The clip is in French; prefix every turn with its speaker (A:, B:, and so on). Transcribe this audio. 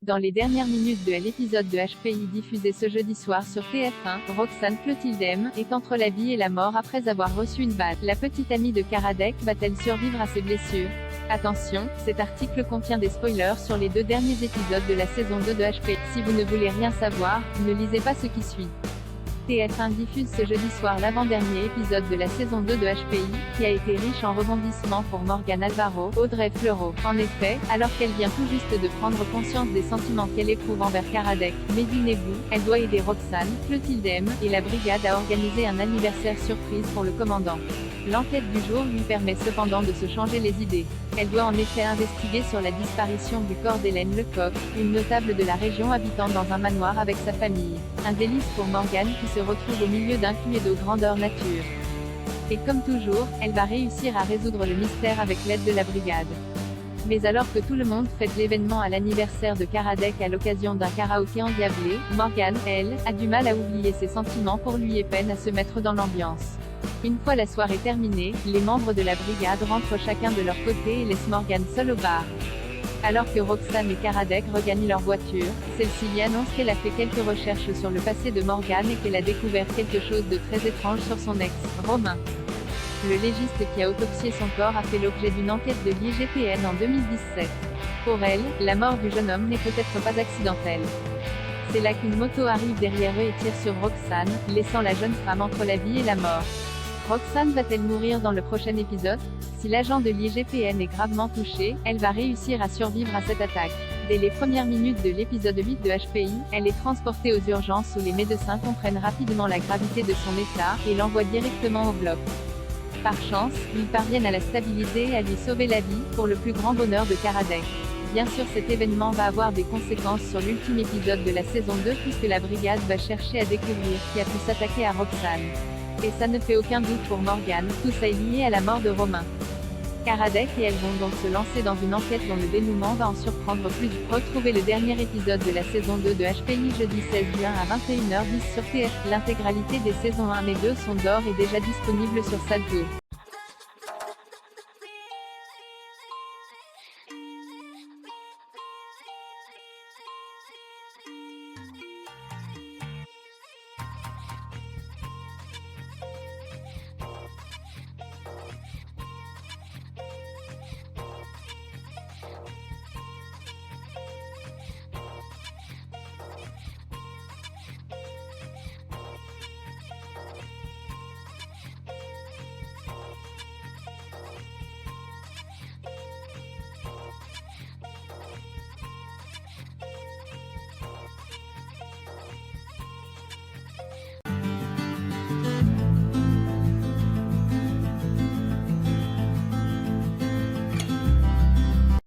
A: Dans les dernières minutes de l'épisode de HPI diffusé ce jeudi soir sur TF1, Roxane Clotilde M est entre la vie et la mort après avoir reçu une balle. La petite amie de Karadec va-t-elle survivre à ses blessures? Attention, cet article contient des spoilers sur les 2 derniers épisodes de la saison 2 de HPI. Si vous ne voulez rien savoir, ne lisez pas ce qui suit. TF1 diffuse ce jeudi soir l'avant-dernier épisode de la saison 2 de HPI, qui a été riche en rebondissements pour Morgane Alvaro, Audrey Fleurot. En effet, alors qu'elle vient tout juste de prendre conscience des sentiments qu'elle éprouve envers Karadec, Mehdi Nebou, elle doit aider Roxane, Clotilde M et la brigade à organiser un anniversaire surprise pour le commandant. L'enquête du jour lui permet cependant de se changer les idées. Elle doit en effet investiguer sur la disparition du corps d'Hélène Lecoq, une notable de la région habitant dans un manoir avec sa famille. Un délice pour Morgane qui se retrouve au milieu d'un de grandeur nature. Et comme toujours, elle va réussir à résoudre le mystère avec l'aide de la brigade. Mais alors que tout le monde fête l'événement à l'anniversaire de Karadec à l'occasion d'un karaoké endiablé, Morgane, elle, a du mal à oublier ses sentiments pour lui et peine à se mettre dans l'ambiance. Une fois la soirée terminée, les membres de la brigade rentrent chacun de leur côté et laissent Morgane seule au bar. Alors que Roxane et Karadec regagnent leur voiture, celle-ci lui annonce qu'elle a fait quelques recherches sur le passé de Morgane et qu'elle a découvert quelque chose de très étrange sur son ex, Romain. Le légiste qui a autopsié son corps a fait l'objet d'une enquête de l'IGPN en 2017. Pour elle, la mort du jeune homme n'est peut-être pas accidentelle. C'est là qu'une moto arrive derrière eux et tire sur Roxane, laissant la jeune femme entre la vie et la mort. Roxane va-t-elle mourir dans le prochain épisode? Si l'agent de l'IGPN est gravement touché, elle va réussir à survivre à cette attaque. Dès les premières minutes de l'épisode 8 de HPI, elle est transportée aux urgences où les médecins comprennent rapidement la gravité de son état, et l'envoient directement au bloc. Par chance, ils parviennent à la stabiliser et à lui sauver la vie, pour le plus grand bonheur de Karadec. Bien sûr, cet événement va avoir des conséquences sur l'ultime épisode de la saison 2 puisque la brigade va chercher à découvrir qui a pu s'attaquer à Roxane. Et ça ne fait aucun doute pour Morgane, tout ça est lié à la mort de Romain. Karadec et elle vont donc se lancer dans une enquête dont le dénouement va en surprendre plus. Retrouvez le dernier épisode de la saison 2 de HPI jeudi 16 juin à 21h10 sur TF. L'intégralité des saisons 1 et 2 sont d'ores et déjà disponibles sur Salto.